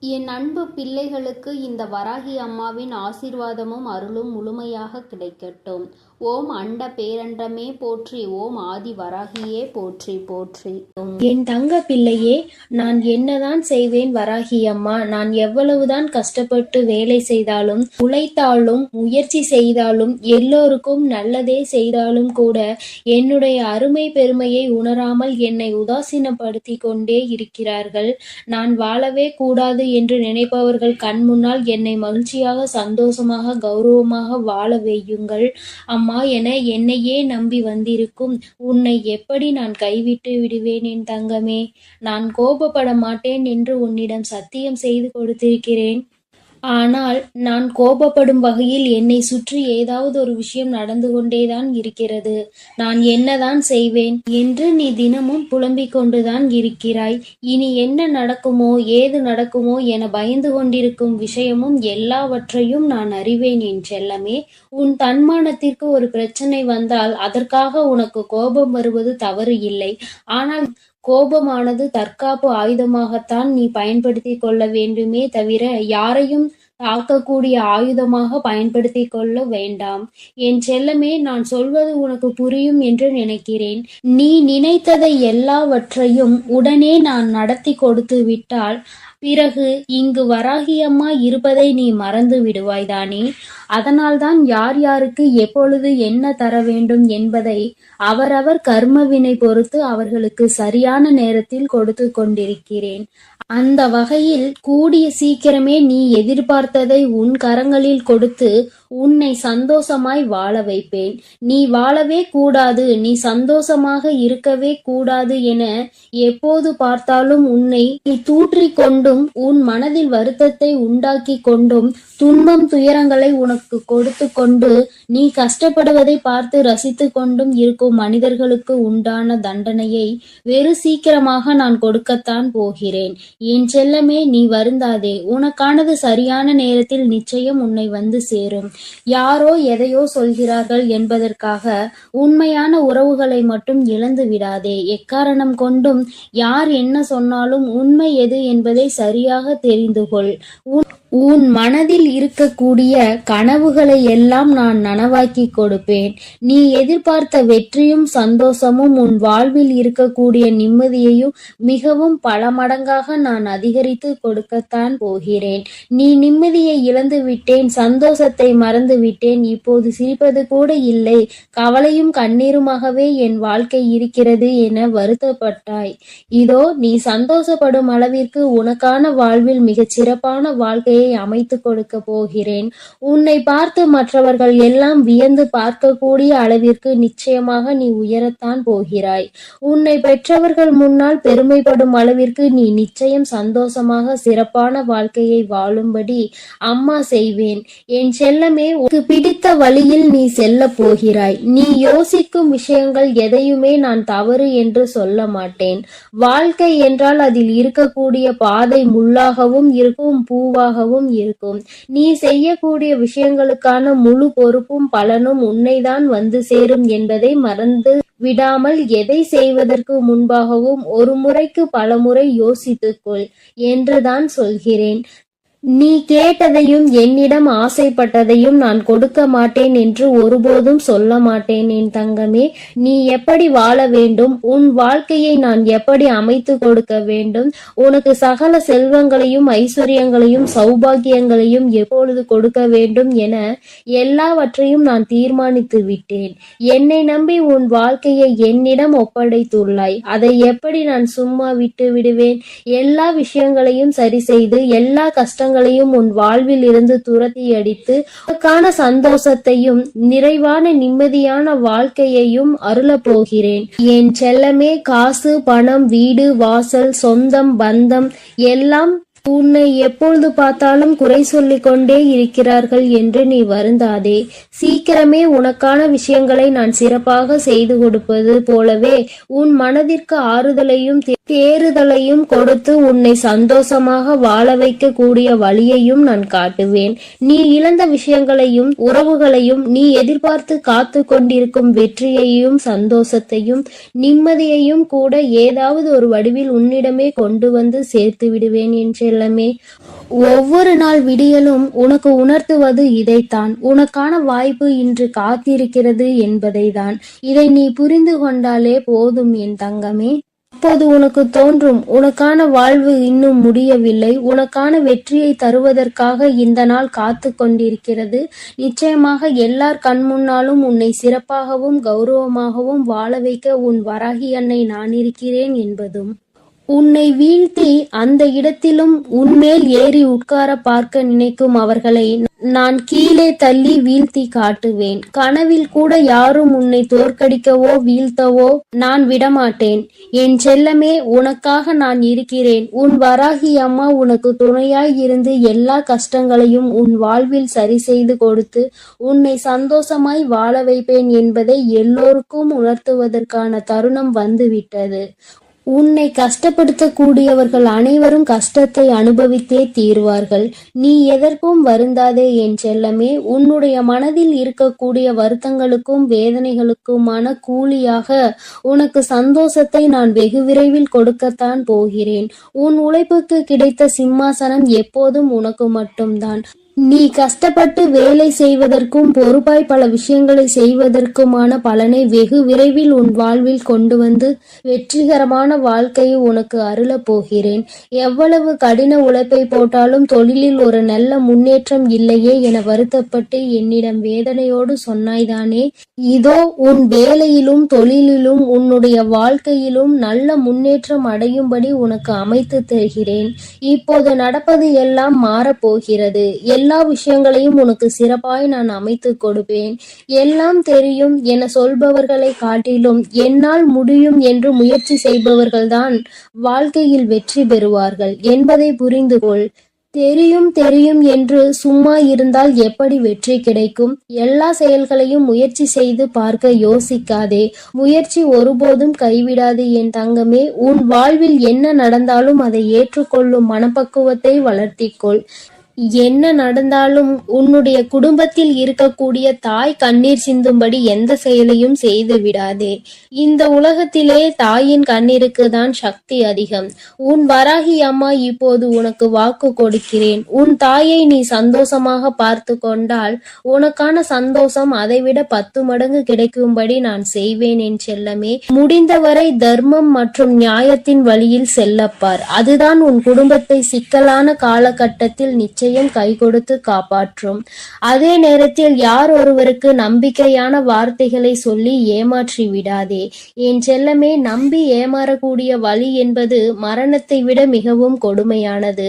என் அன்பு பிள்ளைகளுக்கு இந்த வராகி அம்மாவின் ஆசீர்வாதமும் அருளும் முழுமையாக கிடைக்கட்டும். ஓம் அண்ட பேரண்டமே போற்றி, ஓம் ஆதி வராகியே போற்றி போற்றி. என் தங்க பிள்ளையே, நான் என்னதான் செய்வேன் வராகி அம்மா? நான் எவ்வளவுதான் கஷ்டப்பட்டு வேலை செய்தாலும், உழைத்தாலும், முயற்சி செய்தாலும், எல்லோருக்கும் நல்லதே செய்தாலும் கூட என்னுடைய அருமை பெருமையை உணராமல் என்னை உதாசீனப்படுத்தி கொண்டே இருக்கிறார்கள். நான் வாழவே கூடாது என்று நினைப்பவர்கள் கண் முன்னால் என்னை மகிழ்ச்சியாக, சந்தோஷமாக, கௌரவமாக வாழ வையுங்கள் அம்மா என என்னையே நம்பி வந்திருக்கும் உன்னை எப்படி நான் கைவிட்டு விடுவேன் என் தங்கமே? நான் கோபப்பட மாட்டேன் என்று உன்னிடம் சத்தியம் செய்து கொடுத்திருக்கிறேன். ஆனால் நான் கோபப்படும் வகையில் என்னை சுற்றி ஏதாவது ஒரு விஷயம் நடந்து கொண்டேதான் இருக்கிறது. நான் என்னதான் செய்வேன் என்று நீ தினமும் புலம்பிக் கொண்டுதான் இருக்கிறாய். இனி என்ன நடக்குமோ ஏது நடக்குமோ என பயந்து கொண்டிருக்கும் விஷயமும் எல்லாவற்றையும் நான் அறிவேன் என் செல்லமே. உன் தன்மானத்திற்கு ஒரு பிரச்சனை வந்தால் அதற்காக உனக்கு கோபம் வருவது தவறு இல்லை. ஆனால் கோபமானது தற்காப்பு ஆயுதமாகத்தான் நீ பயன்படுத்தி கொள்ள வேண்டுமே தவிர யாரையும் தாக்கக்கூடிய ஆயுதமாக பயன்படுத்தி கொள்ள வேண்டாம். என் செல்லமே, நான் சொல்வது உனக்கு புரியும் என்று நினைக்கிறேன். நீ நினைத்ததை எல்லாவற்றையும் உடனே நான் நடத்தி கொடுத்து விட்டால் பிறகு இங்கு வராகியம்மா இருப்பதை நீ மறந்து விடுவாய்தானே. அதனால்தான் யார் யாருக்கு எப்பொழுது என்ன தர வேண்டும் என்பதை அவரவர் கர்மவினை பொறுத்து அவர்களுக்கு சரியான நேரத்தில் கொடுத்து கொண்டிருக்கிறேன். அந்த வகையில் கூடிய சீக்கிரமே நீ எதிர்பார்த்ததை உன் கரங்களில் கொடுத்து உன்னை சந்தோஷமாய் வாழ வைப்பேன். நீ வாழவே கூடாது, நீ சந்தோஷமாக இருக்கவே கூடாது என எப்போது பார்த்தாலும் உன்னை நீ தூற்றிக் கொண்டும் உன் மனதில் வருத்தத்தை உண்டாக்கி கொண்டும் துன்பம் துயரங்களை உனக்கு கொடுத்து கொண்டு நீ கஷ்டப்படுவதை பார்த்து ரசித்து கொண்டும் இருக்கும் மனிதர்களுக்கு உண்டான தண்டனையை வெறு சீக்கிரமாக நான் கொடுக்கத்தான் போகிறேன். என் செல்லமே, நீ வருந்தாதே. உனக்கானது சரியான நேரத்தில் நிச்சயம் உன்னை வந்து சேரும். யாரோ எதையோ சொல்கிறார்கள் என்பதற்காக உண்மையான உறவுகளை மட்டும் இழந்து விடாதே. எக்காரணம் கொண்டும் யார் என்ன சொன்னாலும் உண்மை எது என்பதை சரியாக தெரிந்து கொள். உன் மனதில் இருக்கக்கூடிய கனவுகளை எல்லாம் நான் நனவாக்கி கொடுப்பேன். நீ எதிர்பார்த்த வெற்றியும் சந்தோஷமும் உன் வாழ்வில் இருக்கக்கூடிய நிம்மதியையும் மிகவும் பல மடங்காக நான் அதிகரித்து கொடுக்கத்தான் போகிறேன். நீ நிம்மதியை இழந்து விட்டேன், சந்தோஷத்தை மறந்து விட்டேன், இப்போது சிரிப்பது கூட இல்லை, கவலையும் கண்ணீருமாகவே என் வாழ்க்கை இருக்கிறது என வருத்தப்பட்டாய். இதோ நீ சந்தோஷப்படும் அளவிற்கு உனக்கான வாழ்வில் மிகச் சிறப்பான வாழ்க்கையை அமைத்து கொடுக்க போகிறேன். உன்னை பார்த்து மற்றவர்கள் எல்லாம் வியந்து பார்க்கக்கூடிய அளவிற்கு நிச்சயமாக நீ உயரத்தான் போகிறாய். உன்னை பெற்றவர்கள் முன்னால் பெருமைப்படும் அளவிற்கு நீ நிச்சயம் சந்தோஷமாக சிறப்பான வாழ்க்கையை வாழும்படி அம்மா செய்வேன். என் செல்லமே, உனக்கு பிடித்த வழியில் நீ செல்ல போகிறாய். நீ யோசிக்கும் விஷயங்கள் எதையுமே நான் தவறு என்று சொல்ல மாட்டேன். வாழ்க்கை என்றால் அதில் இருக்கக்கூடிய பாதை முள்ளாகவும் இருக்கும், பூவாகவும் இருக்கும். நீ செய்யக்கூடிய விஷயங்களுக்கான முழு பொறுப்பும் பலனும் உன்னைதான் வந்து சேரும் என்பதை மறந்து விடாமல் எதை செய்வதற்கு முன்பாகவும் ஒரு முறைக்கு பல முறை யோசித்துக்கொள் என்றுதான் சொல்கிறேன். நீ கேட்டதையும் என்னிடம் ஆசைப்பட்டதையும் நான் கொடுக்க மாட்டேன் என்று ஒருபோதும் சொல்ல மாட்டேன் என் தங்கமே. நீ எப்படி வாழ வேண்டும், உன் வாழ்க்கையை நான் எப்படி அமைத்து கொடுக்க வேண்டும், உனக்கு சகல செல்வங்களையும் ஐஸ்வர்யங்களையும் சௌபாகியங்களையும் எப்பொழுது கொடுக்க வேண்டும் என எல்லாவற்றையும் நான் தீர்மானித்து விட்டேன். என்னை நம்பி உன் வாழ்க்கையை என்னிடம் ஒப்படைத்துள்ளாய். அதை எப்படி நான் சும்மா விட்டு விடுவேன்? எல்லா விஷயங்களையும் சரி செய்து எல்லா கஷ்டங்களையும் உன் வாழ்வில் இருந்து துரத்தி அடித்து உனக்கான சந்தோஷத்தையும் நிறைவான நிம்மதியான வாழ்க்கையையும் அருளப் போகிறேன். என் செல்லமே, காசு பணம் வீடு வாசல் சொந்தம் பந்தம் எல்லாம் உன்னை எப்பொழுது பார்த்தாலும் குறை சொல்லிக் கொண்டே இருக்கிறார்கள் என்று நீ வருந்தாதே. சீக்கிரமே உனக்கான விஷயங்களை நான் சிறப்பாக செய்து கொடுப்பது போலவே உன் மனதிற்கு ஆறுதலையும் தேறுதலையும் கொடுத்து உன்னை சந்தோஷமாக வாழ வைக்க கூடிய வழியையும் நான் காட்டுவேன். நீ இழந்த விஷயங்களையும் உறவுகளையும் நீ எதிர்பார்த்து காத்து கொண்டிருக்கும் வெற்றியையும் சந்தோஷத்தையும் நிம்மதியையும் கூட ஏதாவது ஒரு வடிவில் உன்னிடமே கொண்டு வந்து சேர்த்து விடுவேன் என் செல்லமே. ஒவ்வொரு நாள் விடியலும் உனக்கு உணர்த்துவது இதைத்தான். உனக்கான வாய்ப்பு இன்று காத்திருக்கிறது என்பதைதான். இதை நீ புரிந்து கொண்டாலே போதும் என் தங்கமே. அப்போது உனக்கு தோன்றும், உனக்கான வாழ்வு இன்னும் முடியவில்லை, உனக்கான வெற்றியை தருவதற்காக இந்த நாள் காத்து கொண்டிருக்கிறது. நிச்சயமாக எல்லார் கண் முன்னாலும் உன்னை சிறப்பாகவும் கௌரவமாகவும் வாழ வைக்க உன் வராகி அன்னை நான் இருக்கிறேன் என்பதும். உன்னை வீழ்த்தி அந்த இடத்திலும் உன்மேல் ஏறி உட்கார பார்க்க நினைக்கும் அவர்களை நான் கீழே தள்ளி வீழ்த்தி காட்டுவேன். கனவில் கூட யாரும் உன்னை தோற்கடிக்கவோ வீழ்த்தவோ நான் விடமாட்டேன். என் செல்லமே, உனக்காக நான் இருக்கிறேன். உன் வராகி அம்மா உனக்கு துணையாய் இருந்து எல்லா கஷ்டங்களையும் உன் வாழ்வில் சரி செய்து கொடுத்து உன்னை சந்தோஷமாய் வாழ வைப்பேன் என்பதை எல்லோருக்கும் உணர்த்துவதற்கான தருணம் வந்துவிட்டது. உன்னை கஷ்டப்படுத்தக்கூடியவர்கள் அனைவரும் கஷ்டத்தை அனுபவித்தே தீர்வார்கள். நீ எதற்கும் வருந்தாதே என் செல்லமே. உன்னுடைய மனதில் இருக்கக்கூடிய வருத்தங்களுக்கும் வேதனைகளுக்குமான கூலியாக உனக்கு சந்தோஷத்தை நான் வெகு விரைவில் கொடுக்கத்தான் போகிறேன். உன் உழைப்புக்கு கிடைத்த சிம்மாசனம் எப்போதும் உனக்கு மட்டும்தான். நீ கஷ்டப்பட்டு வேலை செய்வதற்கும் பொறுப்பாய் பல விஷயங்களை செய்வதற்குமான பலனை வெகு விரைவில் உன் வாழ்வில் கொண்டு வந்து வெற்றிகரமான வாழ்க்கையை உனக்கு அருளப் போகிறேன். எவ்வளவு கடின உழைப்பை போட்டாலும் தொழிலில் ஒரு நல்ல முன்னேற்றம் இல்லையே என வருத்தப்பட்டு என்னிடம் வேதனையோடு சொன்னாய்தானே. இதோ உன் வேலையிலும் தொழிலிலும் உன்னுடைய வாழ்க்கையிலும் நல்ல முன்னேற்றம் அடையும்படி உனக்கு அமைத்து தருகிறேன். இப்போது நடப்பது எல்லாம் மாறப்போகிறது. எல்லா விஷயங்களையும் உனக்கு சிறப்பாய் நான் அமைத்து கொடுப்பேன். எல்லாம் தெரியும் என சொல்பவர்களை காட்டிலும் என்னால் முடியும் என்று முயற்சி செய்பவர்கள்தான் வாழ்க்கையில் வெற்றி பெறுவார்கள் என்பதை புரிந்து கொள். தெரியும் தெரியும் என்று சும்மா இருந்தால் எப்படி வெற்றி கிடைக்கும்? எல்லா செயல்களையும் முயற்சி செய்து பார்க்க யோசிக்காதே. முயற்சி ஒருபோதும் கைவிடாது என் தங்கமே. உன் வாழ்வில் என்ன நடந்தாலும் அதை ஏற்றுக்கொள்ளும் மனப்பக்குவத்தை வளர்த்திக்கொள். என்ன நடந்தாலும் உன்னுடைய குடும்பத்தில் இருக்கக்கூடிய தாய் கண்ணீர் சிந்தும்படி எந்த செயலையும் செய்து விடாதே. இந்த உலகத்திலே தாயின் கண்ணீருக்கு தான் சக்தி அதிகம். உன் வராகி அம்மா இப்போது உனக்கு வாக்கு கொடுக்கிறேன். உன் தாயை நீ சந்தோஷமாக பார்த்து கொண்டால் உனக்கான சந்தோஷம் அதைவிட 10 மடங்கு கிடைக்கும்படி நான் செய்வேன் என் செல்லமே. முடிந்தவரை தர்மம் மற்றும் நியாயத்தின் வழியில் செல்லப்பார். அதுதான் உன் குடும்பத்தை சிக்கலான காலகட்டத்தில் நிச்சயம் கை கொடுத்து காப்பாற்றும். அதே நேரத்தில் யார் ஒருவருக்கு நம்பிக்கையான வார்த்தைகளை சொல்லி ஏமாற்றி விடாதே என் செல்லமே. நம்பி ஏமாறக்கூடிய வழி என்பது மரணத்தை விட மிகவும் கொடுமையானது.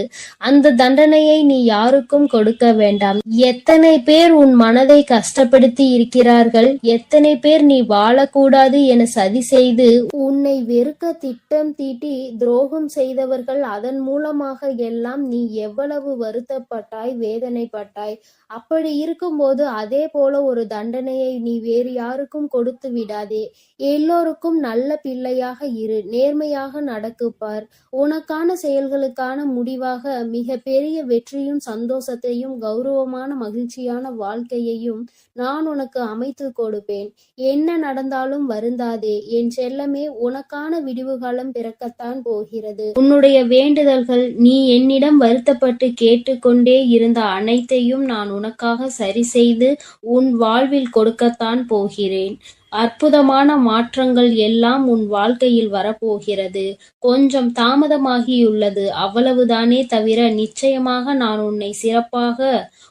அந்த தண்டனையை நீ யாருக்கும் கொடுக்க வேண்டாம். எத்தனை பேர் உன் மனதை கஷ்டப்படுத்தி இருக்கிறார்கள். எத்தனை பேர் நீ வாழக்கூடாது என சதி செய்து உன்னை வெறுக்க திட்டம் தீட்டி துரோகம் செய்தவர்கள். அதன் மூலமாக எல்லாம் நீ எவ்வளவு வருத்தப்பட்டாய், வேதனைப்பட்டாய். அப்படி இருக்கும்போது அதே போல ஒரு தண்டனையை நீ வேறு யாருக்கும் கொடுத்து விடாதே. எல்லோருக்கும் நல்ல பிள்ளையாக இரு. நேர்மையாக நடக்குப்பார். உனக்கான செயல்களுக்கான முடிவாக மிக பெரிய வெற்றியும் சந்தோஷத்தையும் கௌரவமான மகிழ்ச்சியான வாழ்க்கையையும் நான் உனக்கு அமைத்து கொடுப்பேன். என்ன நடந்தாலும் வருந்தாதே என் செல்லமே. உனக்கான விடிவு காலம் பிறக்கத்தான் போகிறது. உன்னுடைய வேண்டுதல்கள், நீ என்னிடம் வருத்தப்பட்டு கேட்டுக்கொண்டே இருந்த அனைத்தையும் நான் உனக்காக சரி செய்து உன் வாழ்வில் கொடுக்கத்தான் போகிறேன். அற்புதமான மாற்றங்கள் எல்லாம் உன் வாழ்க்கையில் வரப்போகிறது. கொஞ்சம் தாமதமாகியுள்ளது, அவ்வளவுதானே தவிர நிச்சயமாக நான் உன்னை சிறப்பாக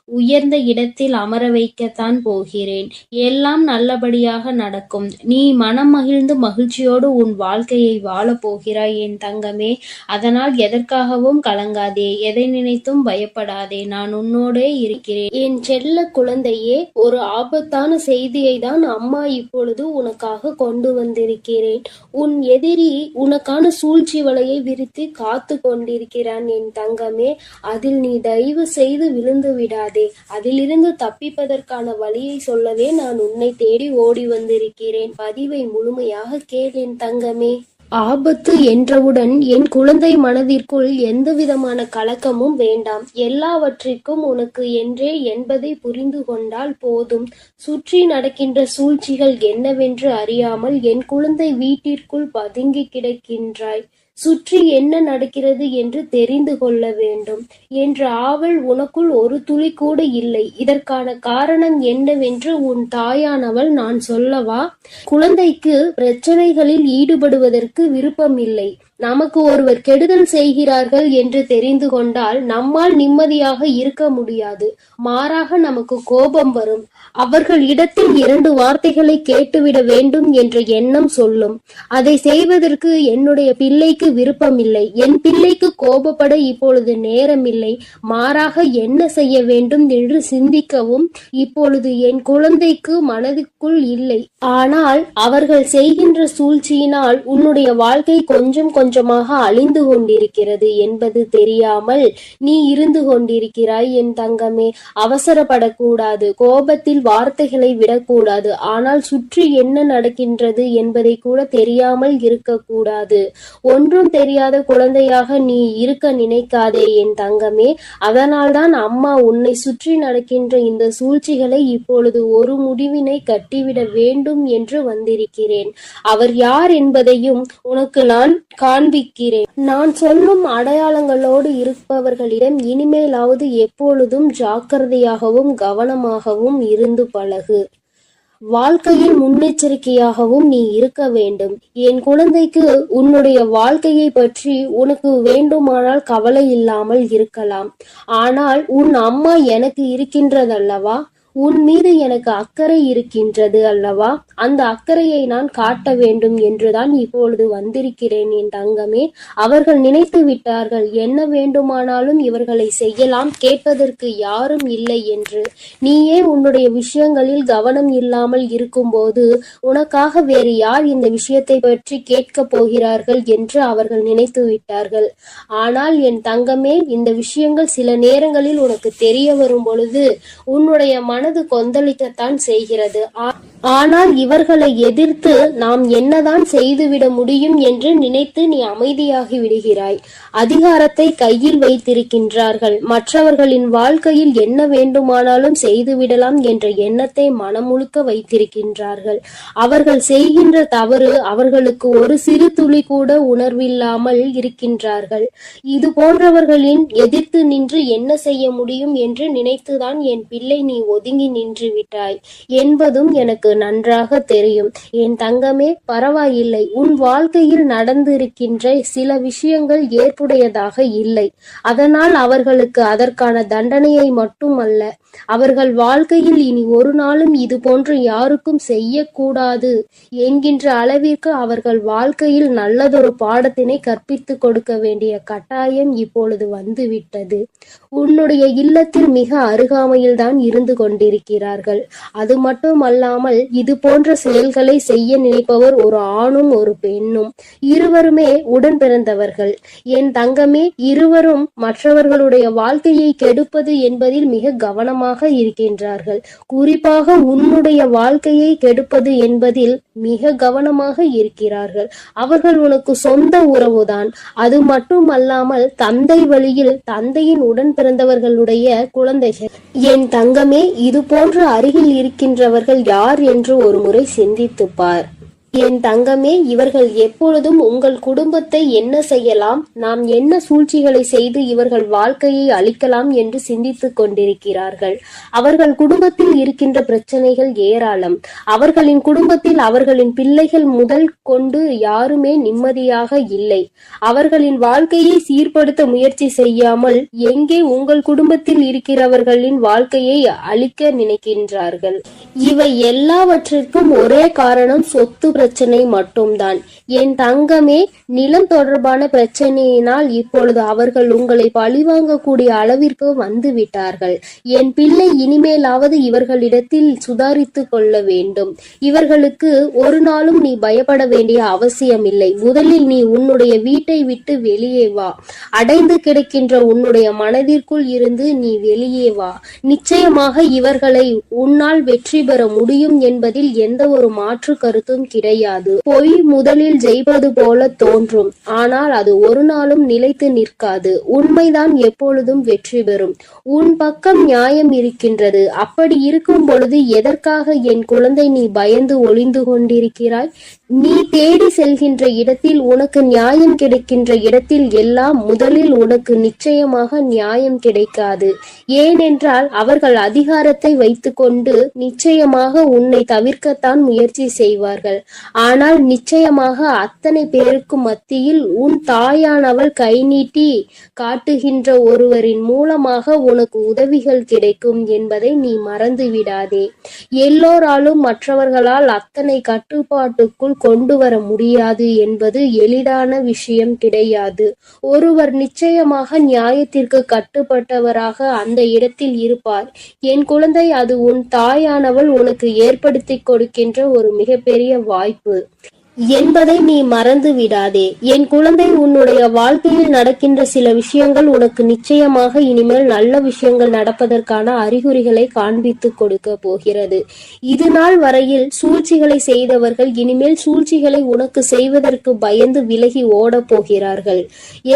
உயர்ந்த இடத்தில் அமர வைக்கத்தான் போகிறேன். எல்லாம் நல்லபடியாக நடக்கும். நீ மனம் மகிழ்ந்து மகிழ்ச்சியோடு உன் வாழ்க்கையை வாழப் போகிறாய் என் தங்கமே. அதனால் எதற்காகவும் கலங்காதே, எதை நினைத்தும் பயப்படாதே. நான் உன்னோடே இருக்கிறேன் என் செல்ல குழந்தையே. ஒரு ஆபத்தான செய்தியை தான் அம்மா இப்பொழுது உனக்காக கொண்டு வந்திருக்கிறேன். உன் எதிரி உனக்கான சூழ்ச்சி வலையை விரித்து காத்து கொண்டிருக்கிறான் என் தங்கமே. அதில் நீ தயவு செய்து விழுந்து விடாதே. அதிலிருந்து தப்பிப்பதற்கான வழியை சொல்லவே நான் உன்னை தேடி ஓடி வந்திருக்கிறேன். பதிவை முழுமையாக கேள் என் தங்கமே. ஆபத்து என்றவுடன் என் குழந்தை மனதிற்குள் எந்த விதமான கலக்கமும் வேண்டாம். எல்லாவற்றிற்கும் உனக்கு என்றே என்பதை புரிந்து கொண்டால் போதும். சுற்றி நடக்கின்ற சூழ்ச்சிகள் என்னவென்று அறியாமல் என் குழந்தை வீட்டிற்குள் பதுங்கி கிடக்கின்றாய். சுற்றி என்ன நடக்கிறது என்று தெரிந்து கொள்ள வேண்டும் என்ற ஆவல் உனக்குள் ஒரு துளி கூட இல்லை. இதற்கான காரணம் என்னவென்று உன் தாயானவள் நான் சொல்லவா? குழந்தைக்கு பிரச்சனைகளில் ஈடுபடுவதற்கு விருப்பமில்லை. நமக்கு ஒருவர் கெடுதல் செய்கிறார்கள் என்று தெரிந்து கொண்டால் நம்மால் நிம்மதியாக இருக்க முடியாது. மாறாக நமக்கு கோபம் வரும். அவர்கள் இடத்தில் 2 வார்த்தைகளை கேட்டுவிட வேண்டும் என்ற எண்ணம் சொல்லும். அதை செய்வதற்கு என்னுடைய பிள்ளைக்கு விருப்பமில்லை. என் பிள்ளைக்கு கோபப்பட இப்பொழுது நேரமில்லை. மாறாக என்ன செய்ய வேண்டும் என்று சிந்திக்கவும் இப்பொழுது என் குழந்தைக்கு மனதுக்குள் இல்லை. ஆனால் அவர்கள் செய்கின்ற சூழ்ச்சியினால் உன்னுடைய வாழ்க்கை கொஞ்சம் கொஞ்சமாக அழிந்து கொண்டிருக்கிறது என்பது தெரியாமல் நீ இருந்து கொண்டிருக்கிறாய். என் தங்கமே, அவசரப்படக்கூடாது. கோபத்தில் வார்த்தைகளை விடக்கூடாது. ஆனால் சுற்றி என்ன நடக்கின்றது என்பதை கூட தெரியாமல் இருக்கக்கூடாது. ஒன்றும் தெரியாத குழந்தையாக நீ இருக்க நினைக்காதே என் தங்கமே. அதனால்தான் அம்மா உன்னை சுற்றி நடக்கின்ற இந்த சூழ்ச்சிகளை இப்பொழுது ஒரு முடிவினை கட்டிவிட வேண்டும் என்று வந்திருக்கிறேன். அவர் யார் என்பதையும் உனக்கு நான் காண்பிக்கிறேன். நான் சொல்லும் அடையாளங்களோடு இருப்பவர்களிடம் இனிமேலாவது எப்பொழுதும் ஜாக்கிரதையாகவும் கவனமாகவும் இருந்து பழகு. வாழ்க்கையில் முன்னெச்சரிக்கையாகவும் நீ இருக்க வேண்டும். என் குழந்தைக்கு உன்னுடைய வாழ்க்கையை பற்றி உனக்கு வேண்டுமானால் கவலை இல்லாமல் இருக்கலாம். ஆனால் உன் அம்மா எனக்கு இருக்கின்றதல்லவா? உன் மீது எனக்கு அக்கறை இருக்கின்றது அல்லவா? அந்த அக்கறையை நான் காட்ட வேண்டும் என்றுதான் இப்பொழுது வந்திருக்கிறேன் என் தங்கமே. அவர்கள் நினைத்து விட்டார்கள் என்ன வேண்டுமானாலும் இவர்களை செய்யலாம், கேட்பதற்கு யாரும் இல்லை என்று. நீயே உன்னுடைய விஷயங்களில் கவனம் இல்லாமல் இருக்கும்போது உனக்காக வேறு யார் இந்த விஷயத்தை பற்றி கேட்க போகிறார்கள் என்று அவர்கள் நினைத்து விட்டார்கள். ஆனால் என் தங்கமே, இந்த விஷயங்கள் சில நேரங்களில் உனக்கு தெரிய வரும் பொழுது உன்னுடைய மனது கொந்தளிக்கத்தான் செய்கிறது. ஆனால் இவர்களை எதிர்த்து நாம் என்னதான் செய்துவிட முடியும் என்று நினைத்து நீ அமைதியாகி விடுகிறாய். அதிகாரத்தை கையில் வைத்திருக்கின்றார்கள். மற்றவர்களின் வாழ்க்கையில் என்ன வேண்டுமானாலும் செய்துவிடலாம் என்ற எண்ணத்தை மனமுழுக்க வைத்திருக்கின்றார்கள். அவர்கள் செய்கின்ற தவறு அவர்களுக்கு ஒரு சிறு துளி கூட உணர்வில்லாமல் இருக்கின்றார்கள். இது போன்றவர்களின் எதிர்த்து நின்று என்ன செய்ய முடியும் என்று நினைத்துதான் என் பிள்ளை நீ ஒதுங்கி நின்று விட்டாய் என்பதும் எனக்கு நன்றாக தெரியும். என் தங்கமே, பரவாயில்லை. உன் வாழ்க்கையில் நடந்திருக்கின்ற சில விஷயங்கள் ஏற்புடையதாக இல்லை. அதனால் அவர்களுக்கு அதற்கான தண்டனையை மட்டுமல்ல, அவர்கள் வாழ்க்கையில் இனி ஒரு நாளும் இது போன்று யாருக்கும் செய்யக்கூடாது என்கின்ற அளவிற்கு அவர்கள் வாழ்க்கையில் நல்லதொரு பாடத்தினை கற்பித்து கொடுக்க வேண்டிய கட்டாயம் இப்பொழுது வந்துவிட்டது. உன்னுடைய இல்லத்தில் மிக அருகாமையில் தான் இருந்து கொண்டிருக்கிறார்கள். அது மட்டுமல்லாமல் இது போன்ற செயல்களை செய்ய நினைப்பவர் ஒரு ஆணும் ஒரு பெண்ணும். இருவருமே உடன் பிறந்தவர்கள். என் தங்கமே, இருவரும் மற்றவர்களுடைய வாழ்க்கையை கெடுப்பது என்பதில் மிக கவனமாக இருக்கின்றார்கள். குறிப்பாக உன்னுடைய வாழ்க்கையை கெடுப்பது என்பதில் மிக கவனமாக இருக்கிறார்கள். அவர்கள் உனக்கு சொந்த உறவுதான். அது மட்டுமல்லாமல் தந்தை வழியில் தந்தையின் உடன் பிறந்தவர்களுடைய குழந்தைகள். என் தங்கமே, இது போன்ற அருகில் இருக்கின்றவர்கள் யார் என்று ஒரு முறை சிந்தித்துப் பார். என் தங்கமே, இவர்கள் எப்பொழுதும் உங்கள் குடும்பத்தை என்ன செய்யலாம், நாம் என்ன சூழ்ச்சிகளை செய்து இவர்கள் வாழ்க்கையை அழிக்கலாம் என்று சிந்தித்துக் கொண்டிருக்கிறார்கள். அவர்கள் குடும்பத்தில் இருக்கின்ற பிரச்சனைகள் ஏராளம். அவர்களின் குடும்பத்தில் அவர்களின் பிள்ளைகள் முதல் கொண்டு யாருமே நிம்மதியாக இல்லை. அவர்களின் வாழ்க்கையை சீர்படுத்த முயற்சி செய்யாமல் எங்கே உங்கள் குடும்பத்தில் இருக்கிறவர்களின் வாழ்க்கையை அழிக்க நினைக்கின்றார்கள். இவை எல்லாவற்றிற்கும் ஒரே காரணம் சொத்து பிரச்சனை மட்டும்தான். என் தங்கமே, நிலம் தொடர்பான பிரச்சனையினால் இப்பொழுது அவர்கள் உங்களை பழிவாங்கக்கூடிய அளவிற்கு வந்து விட்டார்கள். என் பிள்ளை, இனிமேலாவது இவர்களிடத்தில் சுதாரித்து கொள்ள வேண்டும். இவர்களுக்கு ஒரு நாளும் நீ பயப்பட வேண்டிய அவசியமில்லை. முதலில் நீ உன்னுடைய வீட்டை விட்டு வெளியே வா. அடைந்து கிடக்கின்ற உன்னுடைய மனதிற்குள் இருந்து நீ வெளியே வா. நிச்சயமாக இவர்களை உன்னால் வெற்றி பெற முடியும் என்பதில் எந்த ஒரு மாற்று கருத்தும் கிடையாது. பொய் முதலில் ஜெயிப்பது போல தோன்றும், ஆனால் அது ஒரு நாளும் நிலைத்து நிற்காது. உண்மைதான் எப்பொழுதும் வெற்றி பெறும். உன் பக்கம் நியாயம் இருக்கின்றது. அப்படி இருக்கும் பொழுது எதற்காக என் குழந்தை நீ பயந்து ஒளிந்து கொண்டிருக்கிறாய்? நீ தேடி செல்கின்ற இடத்தில், உனக்கு நியாயம் கிடைக்கின்ற இடத்தில் எல்லாம் முதலில் உனக்கு நிச்சயமாக நியாயம் கிடைக்காது. ஏனென்றால் அவர்கள் அதிகாரத்தை வைத்துக்கொண்டு நிச்சயமாக உன்னை தவிர்க்கத்தான் முயற்சி செய்வார்கள். ஆனால் நிச்சயமாக அத்தனை பேருக்கு மத்தியில் உன் தாயானவள் கை நீட்டி காட்டுகின்ற ஒருவரின் மூலமாக உனக்கு உதவிகள் கிடைக்கும் என்பதை நீ மறந்து விடாதே. எல்லோராலும் மற்றவர்களால் அத்தனை கட்டுப்பாட்டுக்குள் கொண்டு வர முடியாது என்பது எளிதான விஷயம் கிடையாது. ஒருவர் நிச்சயமாக நியாயத்திற்கு கட்டுப்பட்டவராக அந்த இடத்தில் இருப்பார். என் குழந்தை, அது உன் தாயானவள் உனக்கு ஏற்படுத்தி கொடுக்கின்ற ஒரு மிகப்பெரிய வாய்ப்பு என்பதை நீ மறந்து விடாதே. என் குழந்தை, உன்னுடைய வாழ்க்கையில் நடக்கின்ற சில விஷயங்கள் உனக்கு நிச்சயமாக இனிமேல் நல்ல விஷயங்கள் நடப்பதற்கான அறிகுறிகளை காண்பித்து கொடுக்க போகிறது. இது நாள் வரையில் சூழ்ச்சிகளை செய்தவர்கள் இனிமேல் சூழ்ச்சிகளை உனக்கு செய்வதற்கு பயந்து விலகி ஓட போகிறார்கள்.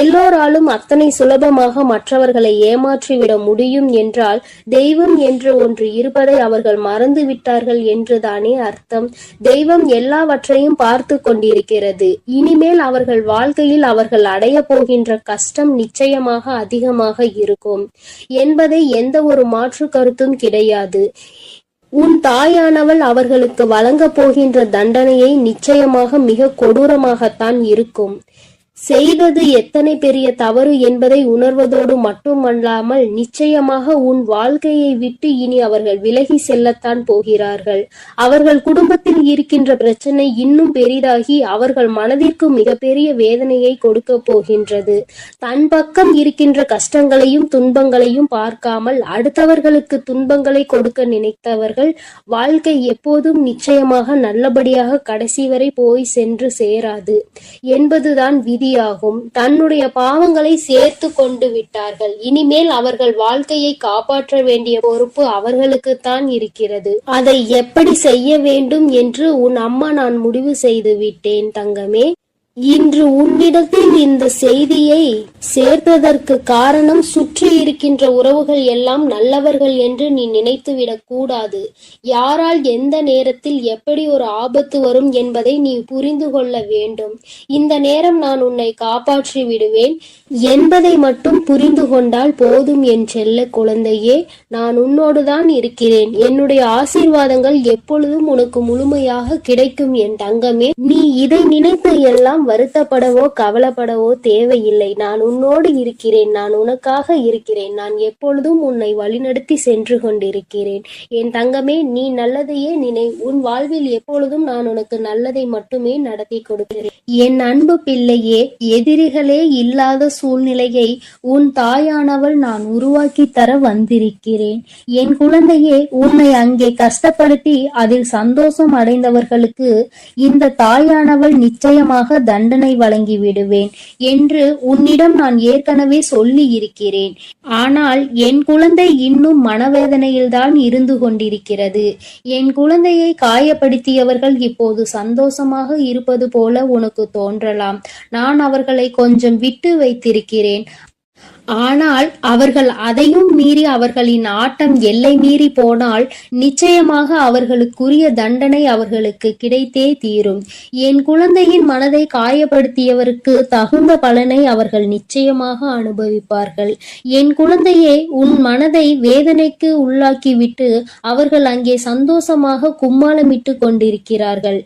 எல்லோராலும் அத்தனை சுலபமாக மற்றவர்களை ஏமாற்றிவிட முடியும் என்றால் தெய்வம் என்று ஒன்று இருப்பதை அவர்கள் மறந்து விட்டார்கள் என்றுதானே அர்த்தம். தெய்வம் எல்லாவற்றையும் பார்த்து கொண்டிருக்கிறது. இனிமேல் அவர்கள் வாழ்க்கையில் அவர்கள் அடைய போகின்ற கஷ்டம் நிச்சயமாக அதிகமாக இருக்கும் என்பதை எந்த ஒரு மாற்று கருத்தும் கிடையாது. உன் தாயானவள் அவர்களுக்கு வழங்கப் போகின்ற தண்டனையை நிச்சயமாக மிக கொடூரமாகத்தான் இருக்கும். செய்தது எத்தனை பெரிய தவறு என்பதை உணர்வதோடு மட்டுமல்லாமல் நிச்சயமாக உன் வாழ்க்கையை விட்டு இனி அவர்கள் விலகி செல்லத்தான் போகிறார்கள். அவர்கள் குடும்பத்தில் இருக்கின்ற பிரச்சனை இன்னும் பெரிதாகி அவர்கள் மனதிற்கு மிகப்பெரிய வேதனையை கொடுக்க போகின்றது. தன் பக்கம் இருக்கின்ற கஷ்டங்களையும் துன்பங்களையும் பார்க்காமல் அடுத்தவர்களுக்கு துன்பங்களை கொடுக்க நினைத்தவர்கள் வாழ்க்கை எப்போதும் நிச்சயமாக நல்லபடியாக கடைசி வரை போய் சென்று சேராது என்பதுதான் விதி ஆகும். தன்னுடைய பாவங்களை சேர்த்து கொண்டு விட்டார்கள். இனிமேல் அவர்கள் வாழ்க்கையை காப்பாற்ற வேண்டிய பொறுப்பு அவர்களுக்குத்தான் இருக்கிறது. அதை எப்படி செய்ய வேண்டும் என்று உன் அம்மா நான் முடிவு செய்து விட்டேன் தங்கமே. இன்று உன்னிடத்தில் இந்த செய்தியை சேர்த்ததற்கு காரணம் சுற்றி இருக்கின்ற உறவுகள் எல்லாம் நல்லவர்கள் என்று நீ நினைத்துவிடக் கூடாது. யாரால் எந்த நேரத்தில் எப்படி ஒரு ஆபத்து வரும் என்பதை நீ புரிந்து கொள்ள வேண்டும். இந்த நேரம் நான் உன்னை காப்பாற்றி விடுவேன் என்பதை மட்டும் புரிந்து கொண்டால் போதும் என் செல்ல குழந்தையே. நான் உன்னோடுதான் இருக்கிறேன். என்னுடைய ஆசீர்வாதங்கள் எப்பொழுதும் உனக்கு முழுமையாக கிடைக்கும் என் தங்கமே. நீ இதை நினைத்து எல்லாம் வருத்தப்படவோ கவலைப்படவோ தேவையில்லை. நான் உன்னோடு இருக்கிறேன். நான் உனக்காக இருக்கிறேன். நான் எப்பொழுதும் உன்னை வழிநடத்தி சென்று கொண்டிருக்கிறேன் என் தங்கமே. நீ நல்லதையே நினை. உன் வாழ்வில் எப்பொழுதும் நான் உனக்கு நல்லதை மட்டுமே நடத்தி கொடுக்கிறேன். என் அன்பு பிள்ளையே, எதிரிகளே இல்லாத சூழ்நிலையை உன் தாயானவள் நான் உருவாக்கி தர வந்திருக்கிறேன். என் குழந்தையே, உன்னை அங்கே கஷ்டப்படுத்தி அதில் சந்தோஷம் அடைந்தவர்களுக்கு இந்த தாயானவள் நிச்சயமாக தண்டனை வழங்கி விடுவேன் என்று உன்னிடம் நான் ஏற்கனவே சொல்லி இருக்கிறேன். ஆனால் என் குழந்தை இன்னும் மனவேதனையில்தான் இருந்து கொண்டிருக்கிறது. என் குழந்தையை காயப்படுத்தியவர்கள் இப்போது சந்தோஷமாக இருப்பது போல உனக்கு தோன்றலாம். நான் அவர்களை கொஞ்சம் விட்டு வைத்திருக்கிறேன். ஆனால் அவர்கள் அதையும் மீறி அவர்களின் ஆட்டம் எல்லை மீறி போனால் நிச்சயமாக அவர்களுக்குரிய தண்டனை அவர்களுக்கு கிடைத்தே தீரும். என் குழந்தையின் மனதை காயப்படுத்தியவருக்கு தகுந்த பலனை அவர்கள் நிச்சயமாக அனுபவிப்பார்கள். என் குழந்தையே, உன் மனதை வேதனைக்கு உள்ளாக்கிவிட்டு அவர்கள் அங்கே சந்தோஷமாக கும்மாளமிட்டு கொண்டிருக்கிறார்கள்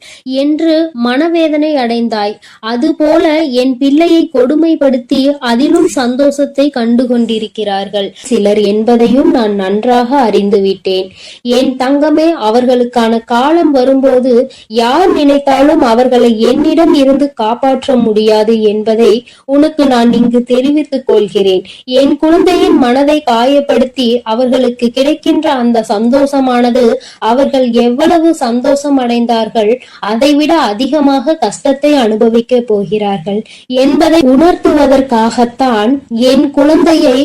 என்று மனவேதனை அடைந்தாய். அதுபோல என் பிள்ளையை கொடுமைப்படுத்தி அதிலும் சந்தோஷத்தை கண்டு கொண்டிருக்கிறார்கள் சிலர் என்பதையும் நான் நன்றாக அறிந்துவிட்டேன். என் தங்கமே, அவர்களுக்கான காலம் வரும்போது யார் நினைத்தாலும் அவர்களை என்னிடம் இருந்து காப்பாற்ற முடியாது என்பதை உனக்கு நான் இங்கு தெரிவித்துக் கொள்கிறேன். என் குழந்தையின் மனதை காயப்படுத்தி அவர்களுக்கு கிடைக்கின்ற அந்த சந்தோஷமானது அவர்கள் எவ்வளவு சந்தோஷம் அடைந்தார்கள் அதைவிட அதிகமாக கஷ்டத்தை அனுபவிக்க போகிறார்கள் என்பதை உணர்த்துவதற்காகத்தான் என் குழந்தையை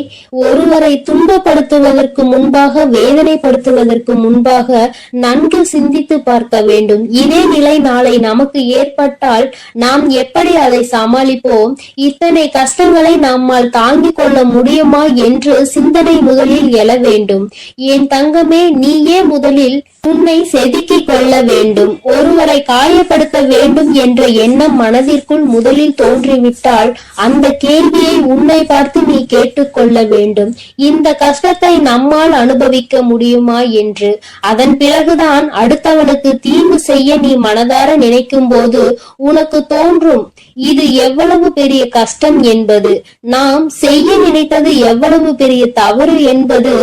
ஒருவரை துன்பப்படுத்துவதற்கு முன்பாக, வேதனைப்படுத்துவதற்கு முன்பாக நன்கு சிந்தித்து பார்க்க வேண்டும். இதே நிலை நாளை நமக்கு ஏற்பட்டால் நாம் எப்படி அதை சமாளிப்போம்? இத்தனை கஷ்டங்களை நம்மால் தாங்கிக் கொள்ள முடியுமா என்று சிந்தனை முதலில் எழ வேண்டும். என் தங்கமே, நீயே முதலில் உன்னை செதுக்கிக் கொள்ள வேண்டும். ஒருவரை காயப்படுத்த வேண்டும் என்ற எண்ணம் மனதிற்குள் முதலில் தோன்றிவிட்டால் அந்த கேள்வியை உன்னை பார்த்து நீ கேட்டுக்கொள்ள வேண்டும். இந்த கஷ்டத்தை நம்மால் அனுபவிக்க முடியுமா என்று. அதன் பிறகுதான் அடுத்தவனுக்கு தீங்கு செய்ய நீ மனதார நினைக்கும் போது உனக்கு தோன்றும் இது எவ்வளவு பெரிய கஷ்டம் என்பது, நாம் செய்ய நினைத்தது எவ்வளவு பெரிய தவறு என்பது.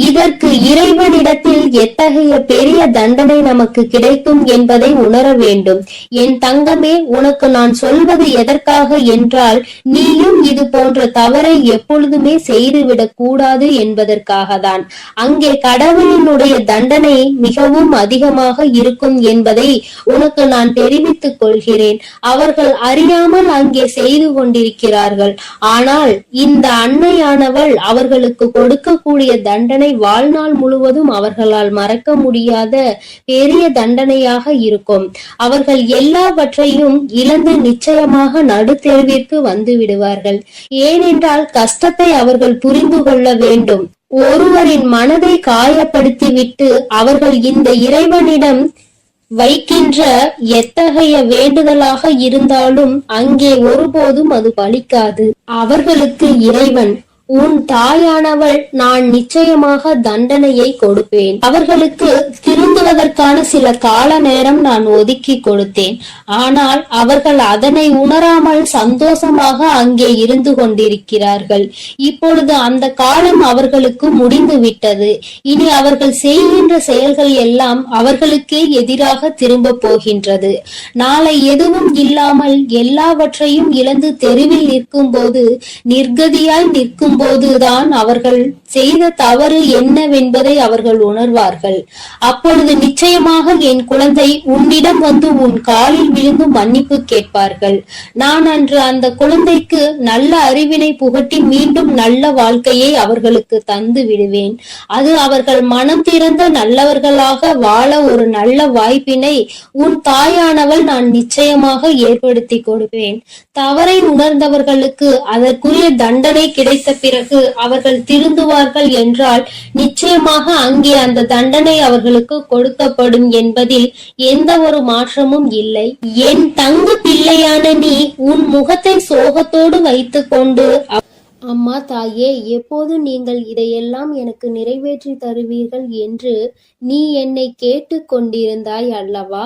இதற்கு இறைவனிடத்தில் எத்தகைய பெரிய தண்டனை நமக்கு கிடைக்கும் என்பதை உணர வேண்டும். என் தங்கமே, உனக்கு நான் சொல்வது எதற்காக என்றால், நீயும் இது போன்ற தவறை எப்பொழுதுமே செய்துவிடக் கூடாது என்பதற்காகத்தான். அங்கே கடவுளினுடைய தண்டனை மிகவும் அதிகமாக இருக்கும் என்பதை உனக்கு நான் தெரிவித்துக் கொள்கிறேன். அவர்கள் அறியாமல் அங்கே செய்து கொண்டிருக்கிறார்கள். ஆனால் இந்த அன்னையானவள் அவர்களுக்கு கொடுக்கக்கூடிய தண்டனை வாழ்நாள் முழுவதும் அவர்களால் மறக்க முடியாத பெரிய தண்டனையாக இருக்கும். அவர்கள் எல்லாவற்றையும் இழந்து நிச்சயமாக நடுத்தெருவிற்கு வந்து விடுவார்கள். ஏனென்றால் கஷ்டத்தை அவர்கள் புரிந்து கொள்ள வேண்டும். ஒருவரின் மனதை காயப்படுத்திவிட்டு அவர்கள் இந்த இறைவனிடம் வைக்கின்ற எத்தகைய வேண்டுதலாக இருந்தாலும் அங்கே ஒருபோதும் அது பலிக்காது. அவர்களுக்கு இறைவன், உன் தாயானவள் நான் நிச்சயமாக தண்டனையை கொடுப்பேன். அவர்களுக்கு திருந்துவதற்கான சில கால நேரம் நான் ஒதுக்கி கொடுத்தேன். ஆனால் அவர்கள் அதனை உணராமல் சந்தோஷமாக அங்கே இருந்து கொண்டிருக்கிறார்கள். இப்பொழுது அந்த காலம் அவர்களுக்கு முடிந்து விட்டது. இனி அவர்கள் செய்கின்ற செயல்கள் எல்லாம் அவர்களுக்கே எதிராக திரும்ப போகின்றது. நாளை எதுவும் இல்லாமல் எல்லாவற்றையும் இழந்து தெருவில் நிற்கும் போது, நிர்கதியாய் நிற்கும் போதுதான் அவர்கள் செய்த தவறு என்னவென்பதை அவர்கள் உணர்வார்கள். அப்பொழுது நிச்சயமாக என் குழந்தை உன்னிடம் வந்து உன் காலில் விழுந்து மன்னிப்பு கேட்பார்கள். நான் அன்று அந்த குழந்தைக்கு நல்ல அறிவினை புகட்டி மீண்டும் நல்ல வாழ்க்கையை அவர்களுக்கு தந்து விடுவேன். அது அவர்கள் மனம் திறந்த நல்லவர்களாக வாழ ஒரு நல்ல வாய்ப்பினை உன் தாயானவள் நான் நிச்சயமாக ஏற்படுத்தி கொடுப்பேன். தவறை உணர்ந்தவர்களுக்கு அதற்குரிய தண்டனை கிடைத்த பிறகு அவர்கள் திருந்துவார்கள் என்றால் நிச்சயமாக அங்கே அந்த தண்டனை அவர்களுக்கு கொடுக்கப்படும் என்பதில் எந்த ஒரு மாற்றமும் இல்லை. என் தங்க பிள்ளையான நீ உன் முகத்தை சோகத்தோடு வைத்துக் கொண்டு, அம்மா தாயே, எப்போது நீங்கள் இதையெல்லாம் எனக்கு நிறைவேற்றி தருவீர்கள் என்று நீ என்னை கேட்டு கொண்டிருந்தாய் அல்லவா?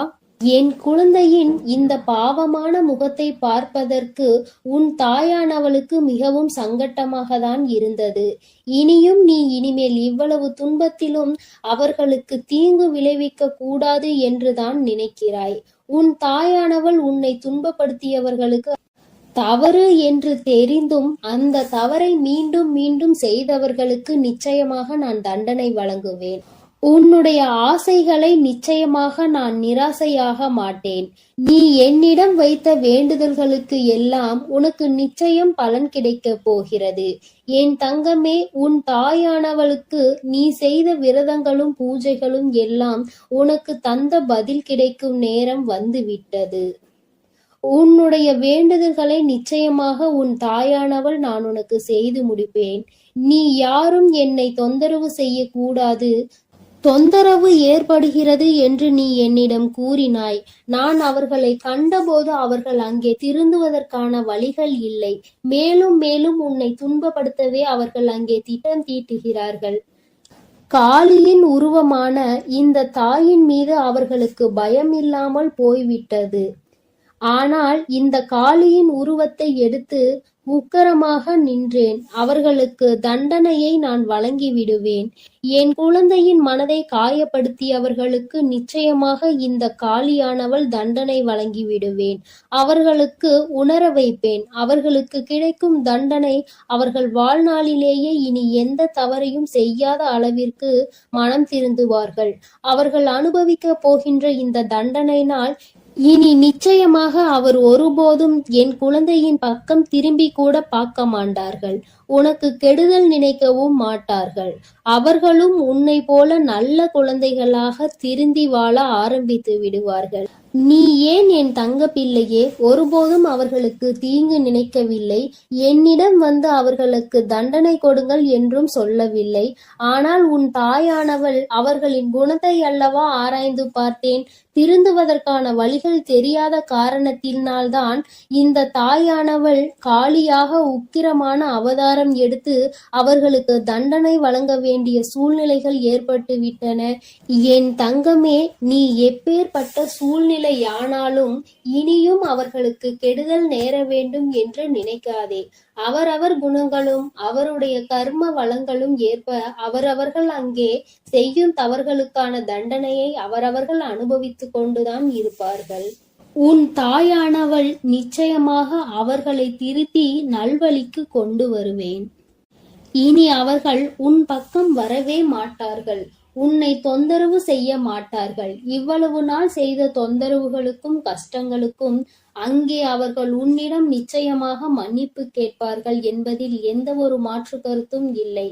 என் குழந்தையின் இந்த பாவமான முகத்தை பார்ப்பதற்கு உன் தாயானவளுக்கு மிகவும் சங்கட்டமாக தான் இருந்தது. இனியும் நீ இனிமேல் இவ்வளவு துன்பத்திலும் அவர்களுக்கு தீங்கு விளைவிக்க கூடாது என்றுதான் நினைக்கிறாய். உன் தாயானவள் உன்னை துன்பப்படுத்தியவர்களுக்கு தவறு என்று தெரிந்தும் அந்த தவறை மீண்டும் மீண்டும் செய்தவர்களுக்கு நிச்சயமாக நான் தண்டனை வழங்குவேன். உன்னுடைய ஆசைகளை நிச்சயமாக நான் நிராசையாக மாட்டேன். நீ என்னிடம் வைத்த வேண்டுதல்களுக்கு எல்லாம் உனக்கு நிச்சயம் பலன் கிடைக்க போகிறது. என் தங்கமே, உன் தாயானவளுக்கு நீ செய்த விரதங்களும் பூஜைகளும் எல்லாம் உனக்கு தந்த பதில் கிடைக்கும் நேரம் வந்து விட்டது. உன்னுடைய வேண்டுதல்களை நிச்சயமாக உன் தாயானவள் நான் உனக்கு செய்து முடிப்பேன். நீ யாரும் என்னை தொந்தரவு செய்யக்கூடாது, தொந்தரவு ஏற்படுகிறது என்று நீ என்னிடம் கூறினாய். நான் அவர்களை கண்டபோது அவர்கள் அங்கே திருந்துவதற்கான வழிகள் இல்லை. மேலும் மேலும் உன்னை துன்பப்படுத்தவே அவர்கள் அங்கே திட்டம் தீட்டுகிறார்கள். காளியின் உருவமான இந்த தாயின் மீது அவர்களுக்கு பயம் இல்லாமல் போய்விட்டது. ஆனால் இந்த காளியின் உருவத்தை எடுத்து உக்கிரமாக நின்றேன். அவர்களுக்கு தண்டனையை நான் வழங்கி விடுவேன். என் குழந்தையின் மனதை காயப்படுத்தியவர்களுக்கு நிச்சயமாக இந்த காளியானவள் தண்டனை வழங்கி விடுவேன். அவர்களுக்கு உணர வைப்பேன். அவர்களுக்கு கிடைக்கும் தண்டனை அவர்கள் வாழ்நாளிலேயே இனி எந்த தவறையும் செய்யாத அளவிற்கு மனம் திருந்துவார்கள். அவர்கள் அனுபவிக்க போகின்ற இந்த தண்டனையினால் இனி நிச்சயமாக அவர் ஒருபோதும் என் குழந்தையின் பக்கம் திரும்பி கூட பார்க்க மாட்டார்கள். உனக்கு கெடுதல் நினைக்கவும் மாட்டார்கள். அவர்களும் உன்னை போல நல்ல குழந்தைகளாக திருந்தி வாழ ஆரம்பித்து விடுவார்கள். நீ ஏன் என் தங்க பிள்ளையே ஒருபோதும் அவர்களுக்கு தீங்கு நினைக்கவில்லை. என்னிடம் வந்து அவர்களுக்கு தண்டனை கொடுங்கள் என்றும் சொல்லவில்லை. ஆனால் உன் தாயானவள் அவர்களின் குணத்தை அல்லவா ஆராய்ந்து பார்த்தேன். திருந்துவதற்கான வழிகள் தெரியாத காரணத்தினால்தான் இந்த தாயானவள் காளியாக உக்கிரமான அவதாரம் எடுத்து அவர்களுக்கு தண்டனை வழங்க வேண்டிய சூழ்நிலைகள் ஏற்பட்டு விட்டன. என் தங்கமே, நீ எப்பேற்பட்ட சூழ்நிலையானாலும் இனியும் அவர்களுக்கு கெடுதல் நேர வேண்டும் என்று நினைக்காதே. அவரவர் குணங்களும் அவருடைய கர்ம வளங்களும் ஏற்ப அவரவர்கள் அங்கே செய்யும் தவறுகளுக்கான தண்டனையை அவரவர்கள் அனுபவித்துக் கொண்டுதான் இருப்பார்கள். உன் தாயானவள் நிச்சயமாக அவர்களை திருத்தி நல்வழிக்கு கொண்டு வருவேன். இனி அவர்கள் உன் பக்கம் வரவே மாட்டார்கள். உன்னை தொந்தரவு செய்ய மாட்டார்கள். இவ்வளவு நாள் செய்த தொந்தரவுகளுக்கும் கஷ்டங்களுக்கும் அங்கே அவர்கள் உன்னிடம் நிச்சயமாக மன்னிப்பு கேட்பார்கள் என்பதில் எந்த ஒரு மாற்று கருத்தும் இல்லை.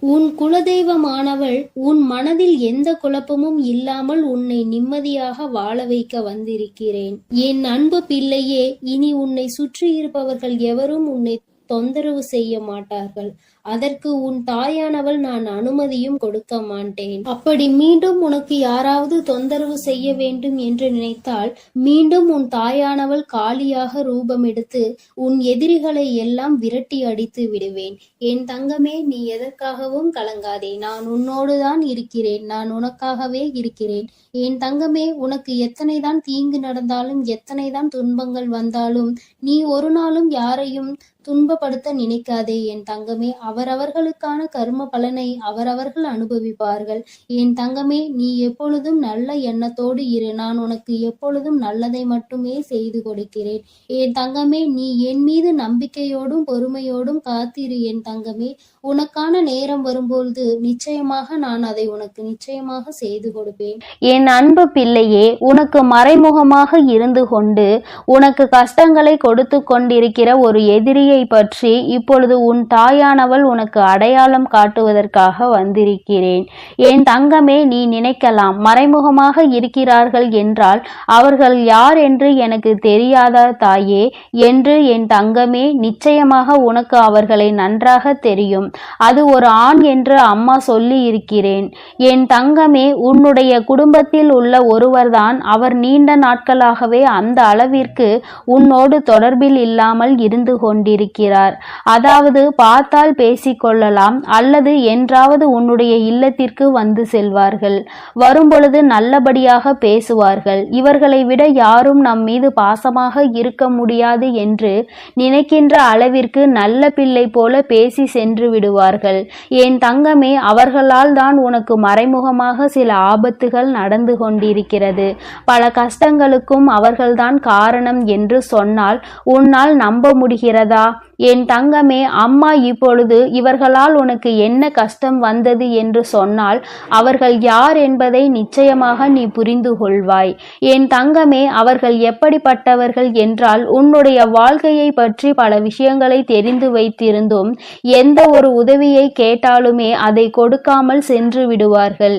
உன் குலதெய்வமானவள் உன் மனதில் எந்த குழப்பமும் இல்லாமல் உன்னை நிம்மதியாக வாழ வைக்க வந்திருக்கிறேன். என் அன்பு பிள்ளையே, இனி உன்னை சுற்றி இருப்பவர்கள் எவரும் உன்னை தொந்தரவு செய்ய மாட்டார்கள். அதற்கு உன் தாயானவள் நான் அனுமதியும் கொடுக்க மாட்டேன். அப்படி மீண்டும் உனக்கு யாராவது தொந்தரவு செய்ய வேண்டும் என்று நினைத்தால் மீண்டும் உன் தாயானவள் காளியாக ரூபம் எடுத்து உன் எதிரிகளை எல்லாம் விரட்டி அடித்து விடுவேன். என் தங்கமே, நீ எதற்காகவும் கலங்காதே. நான் உன்னோடுதான் இருக்கிறேன். நான் உனக்காகவே இருக்கிறேன். என் தங்கமே, உனக்கு எத்தனைதான் தீங்கு நடந்தாலும் எத்தனைதான் துன்பங்கள் வந்தாலும் நீ ஒரு நாளும் யாரையும் துன்பப்படுத்த நினைக்காதே. என் தங்கமே, அவரவர்களுக்கான கர்ம பலனை அவரவர்கள் அனுபவிப்பார்கள். என் தங்கமே, நீ எப்பொழுதும் நல்ல எண்ணத்தோடு இரு. நான் உனக்கு எப்பொழுதும் நல்லதை மட்டுமே செய்து கொடுக்கிறேன். என் தங்கமே, நீ என் மீது நம்பிக்கையோடும் பொறுமையோடும் காத்திரு. என் தங்கமே, உனக்கான நேரம் வரும்பொழுது நிச்சயமாக நான் அதை உனக்கு நிச்சயமாக செய்து கொடுப்பேன். என் அன்பு பிள்ளையே, உனக்கு மறைமுகமாக இருந்து கொண்டு உனக்கு கஷ்டங்களை கொடுத்து கொண்டிருக்கிற ஒரு எதிரியை பற்றி இப்பொழுது உன் தாயானவள் உனக்கு அடையாளம் காட்டுவதற்காக வந்திருக்கிறேன். என் தங்கமே, நீ நினைக்கலாம், மறைமுகமாக இருக்கிறார்கள் என்றால் அவர்கள் யார் என்று எனக்கு தெரியாதா தாயே என்று. என் தங்கமே, நிச்சயமாக உனக்கு அவர்களை நன்றாக தெரியும். அது ஒரு ஆண் என்று அம்மா சொல்லி இருக்கிறேன். என் தங்கமே, உன்னுடைய குடும்பத்தில் உள்ள ஒருவர்தான். அவர் நீண்ட நாட்களாகவே அந்த அளவிற்கு உன்னோடு தொடர்பில் இல்லாமல் இருந்து கொண்டிருக்கிறார். அதாவது பார்த்தால் பேசிக்கொள்ளலாம், அல்லது என்றாவது உன்னுடைய இல்லத்திற்கு வந்து செல்வார்கள். வரும்பொழுது நல்லபடியாக பேசுவார்கள். இவர்களை விட யாரும் நம் மீது பாசமாக இருக்க முடியாது என்று நினைக்கின்ற அளவிற்கு நல்ல பிள்ளை போல பேசி சென்று விடுவார்கள். என் தங்கமே, அவர்களால் தான் உனக்கு மறைமுகமாக சில ஆபத்துகள் நடந்து கொண்டிருக்கிறது. பல கஷ்டங்களுக்கும் அவர்கள்தான் காரணம் என்று சொன்னால் உன்னால் நம்ப முடிகிறதா? என் தங்கமே, அம்மா இப்பொழுது இவர்களால் உனக்கு என்ன கஷ்டம் வந்தது என்று சொன்னால் அவர்கள் யார் என்பதை நிச்சயமாக நீ புரிந்து கொள்வாய். என் தங்கமே, அவர்கள் எப்படிப்பட்டவர்கள் என்றால் உன்னுடைய வாழ்க்கையை பற்றி பல விஷயங்களை தெரிந்து வைத்திருந்தும் எந்த ஒரு உதவியை கேட்டாலுமே அதை கொடுக்காமல் சென்று விடுவார்கள்.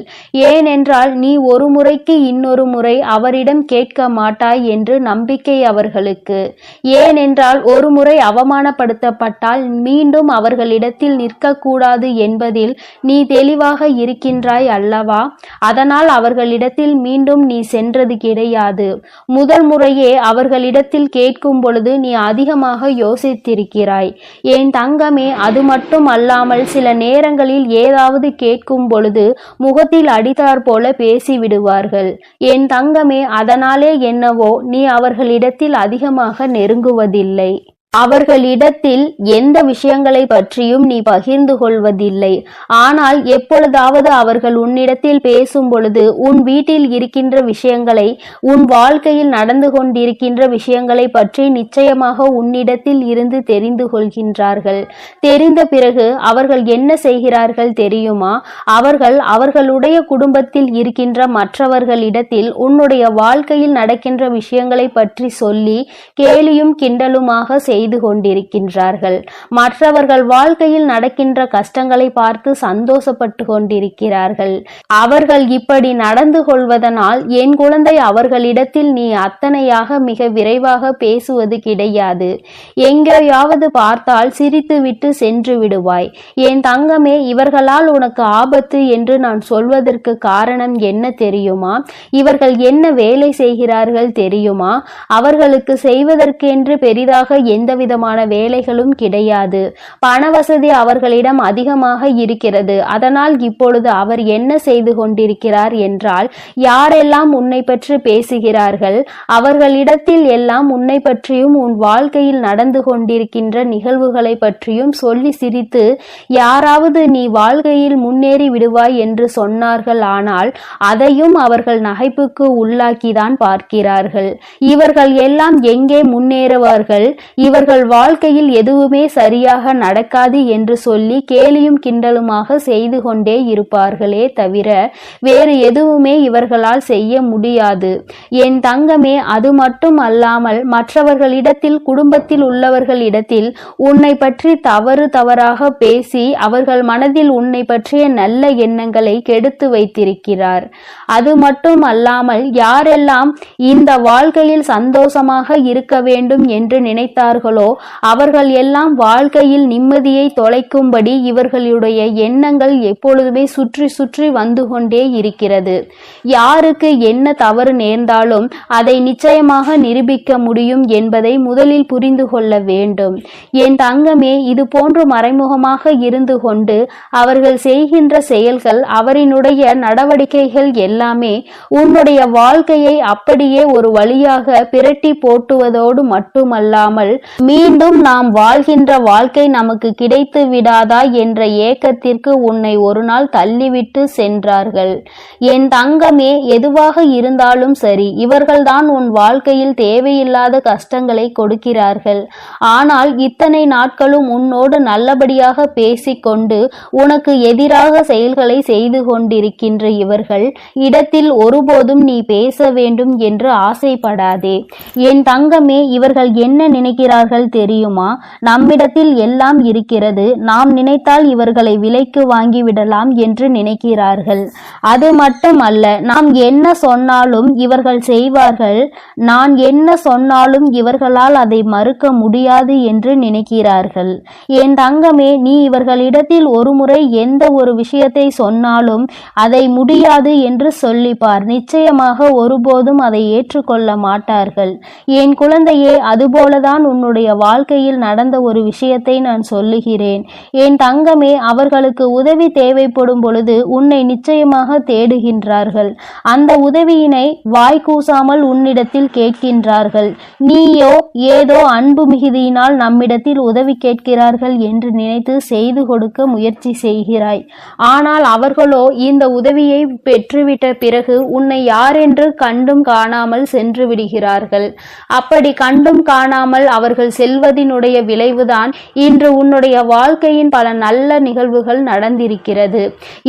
ஏனென்றால் நீ ஒரு முறைக்கு இன்னொரு முறை அவரிடம் கேட்க மாட்டாய் என்று நம்பிக்கை அவர்களுக்கு. ஏனென்றால் ஒரு முறை அவமானப்படுத்தப்பட்டால் மீண்டும் அவர்களிடத்தில் நிற்கக்கூடாது என்பதில் நீ தெளிவாக இருக்கின்றாய் அல்லவா? அதனால் அவர்களிடத்தில் மீண்டும் நீ சென்றது கிடையாது. முதல் முறையே அவர்களிடத்தில் கேட்கும் பொழுது நீ அதிகமாக யோசித்திருக்கிறாய். என் தங்கமே, அது மட்டும் அல்லாமல் சில நேரங்களில் ஏதாவது கேட்கும் பொழுது முகத்தில் அடித்தாற் போல பேசிவிடுவார்கள். என் தங்கமே, அதனாலே என்னவோ நீ அவர்களிடத்தில் அதிகமாக நெருங்குவதில்லை. அவர்களிடத்தில் எந்த விஷயங்களை பற்றியும் நீ பகிர்ந்து கொள்வதில்லை. ஆனால் எப்பொழுதாவது அவர்கள் உன்னிடத்தில் பேசும் பொழுது உன் வீட்டில் இருக்கின்ற விஷயங்களை, உன் வாழ்க்கையில் நடந்து கொண்டிருக்கின்ற விஷயங்களை பற்றி நிச்சயமாக உன்னிடத்தில் இருந்து தெரிந்து கொள்கின்றார்கள். தெரிந்த பிறகு அவர்கள் என்ன செய்கிறார்கள் தெரியுமா? அவர்களுடைய குடும்பத்தில் இருக்கின்ற மற்றவர்களிடத்தில் உன்னுடைய வாழ்க்கையில் நடக்கின்ற விஷயங்களை பற்றி சொல்லி கேலியும் கிண்டலுமாக செய்து கொண்டிருக்கின்றார்கள். மற்றவர்கள் வாழ்க்கையில் நடக்கின்ற கஷ்டங்களை பார்த்து சந்தோஷப்பட்டு கொண்டிருக்கிறார்கள். அவர்கள் இப்படி நடந்து கொள்வதனால் என் குழந்தை, அவர்களிடத்தில் நீ அத்தனையாக மிக விரைவாக பேசுவது கிடையாது. எங்கேயாவது பார்த்தால் சிரித்துவிட்டு சென்று விடுவாய். என் தங்கமே, இவர்களால் உனக்கு ஆபத்து என்று நான் சொல்வதற்கு காரணம் என்ன தெரியுமா? இவர்கள் என்ன வேலை செய்கிறார்கள் தெரியுமா? அவர்களுக்கு செய்வதற்கென்று பெரிதாக எந்த விதமான வேலைகளும் கிடையாது. பண வசதி அவர்களிடம் அதிகமாக இருக்கிறது. அதனால் இப்பொழுது அவர் என்ன செய்து கொண்டிருக்கிறார் என்றால், யாரெல்லாம் உன்னை பற்றி பேசுகிறார்கள் அவர்களிடத்தில் எல்லாம் உன்னை பற்றியும் உன் வாழ்க்கையில் நடந்து கொண்டிருக்கின்ற நிகழ்வுகளை பற்றியும் சொல்லி சிரித்து, யாராவது நீ வாழ்க்கையில் முன்னேறி விடுவாய் என்று சொன்னார்கள், ஆனால் அதையும் அவர்கள் நகைப்புக்கு உள்ளாக்கிதான் பார்க்கிறார்கள். இவர்கள் எல்லாம் எங்கே முன்னேறுவார்கள்? இவர்கள் வாழ்க்கையில் எதுவுமே சரியாக நடக்காது என்று சொல்லி கேலியும் கிண்டலுமாக செய்து கொண்டே இருப்பார்களே தவிர வேறு எதுவுமே இவர்களால் செய்ய முடியாது. என் தங்கமே, அது மட்டும் அல்லாமல் மற்றவர்களிடத்தில், குடும்பத்தில் உள்ளவர்களிடத்தில் உன்னை பற்றி தவறாக பேசி அவர்கள் மனதில் உன்னை பற்றிய நல்ல எண்ணங்களை கெடுத்து வைத்திருக்கிறார். அது மட்டும் அல்லாமல் யாரெல்லாம் இந்த வாழ்க்கையில் சந்தோஷமாக இருக்க வேண்டும் என்று நினைத்தார்களோ அவர்கள் எல்லாம் வாழ்க்கையில் நிம்மதியை தொலைக்கும்படி இவர்களுடைய எண்ணங்கள் எப்பொழுதுமே சுற்றி சுற்றி வந்து கொண்டே இருக்கிறது. யாருக்கு என்ன தவறு நேர்ந்தாலும் அதை நிச்சயமாக நிரூபிக்க முடியும் என்பதை முதலில் புரிந்து கொள்ள வேண்டும். என் தங்கமே, இது போன்று மறைமுகமாக இருந்து கொண்டு அவர்கள் செய்கின்ற செயல்கள், அவரினுடைய நடவடிக்கைகள் எல்லாமே உன்னுடைய வாழ்க்கையை அப்படியே ஒரு வழியாக பிரட்டி போட்டுவதோடு மட்டுமல்லாமல் மீண்டும் நாம் வாழ்கின்ற வாழ்க்கை நமக்கு கிடைத்து விடாதா என்ற ஏக்கத்திற்கு உன்னை ஒரு நாள் தள்ளிவிட்டு சென்றார்கள். என் தங்கமே, எதுவாக இருந்தாலும் சரி, இவர்கள்தான் உன் வாழ்க்கையில் தேவையில்லாத கஷ்டங்களை கொடுக்கிறார்கள். ஆனால் இத்தனை நாட்களும் உன்னோடு நல்லபடியாக பேசிக்கொண்டு உனக்கு எதிராக செயல்களை செய்து கொண்டிருக்கின்ற இவர்கள் இடத்தில் ஒருபோதும் நீ பேச வேண்டும் என்று ஆசைப்படாதே. என் தங்கமே, இவர்கள் என்ன நினைக்கிறார்கள் தெரியுமா? நம்மிடத்தில் எல்லாம் இருக்கிறது, நாம் நினைத்தால் இவர்களை விலைக்கு வாங்கிவிடலாம் என்று நினைக்கிறார்கள். அது மட்டுமல்ல, நாம் என்ன சொன்னாலும் இவர்கள் செய்வார்கள், நான் என்ன சொன்னாலும் இவர்களால் அதை மறுக்க முடியாது என்று நினைக்கிறார்கள். என் தங்கமே, நீ இவர்களிடத்தில் ஒரு முறை எந்த ஒரு விஷயத்தை சொன்னாலும் அதை முடியாது என்று சொல்லிப்பார். நிச்சயமாக ஒருபோதும் அதை ஏற்றுக்கொள்ள மாட்டார்கள். என் குழந்தையே, அதுபோலதான் உன்னுடைய வாழ்க்கையில் நடந்த ஒரு விஷயத்தை நான் சொல்லுகிறேன். என் தங்கமே, அவர்களுக்கு உதவி தேவைப்படும் பொழுது உன்னை நிச்சயமாக தேடுகின்றார்கள். அந்த உதவியினை வாய் கூசாமல் உன்னிடத்தில் கேட்கின்றார்கள். நீயோ ஏதோ அன்பு மிகுதியினால் நம்மிடத்தில் உதவி கேட்கிறார்கள் என்று நினைத்து செய்து கொடுக்க முயற்சி செய்கிறாய். ஆனால் அவர்களோ இந்த உதவியை பெற்றுவிட்ட பிறகு உன்னை யாரென்று கண்டும் காணாமல் சென்று விடுகிறார்கள். அப்படி கண்டும் காணாமல் அவர்கள் செல்வதினுடைய விளைவுதான் இன்று உன்னுடைய வாழ்க்கையின் பல நல்ல நிகழ்வுகள் நடந்திருக்கிறது.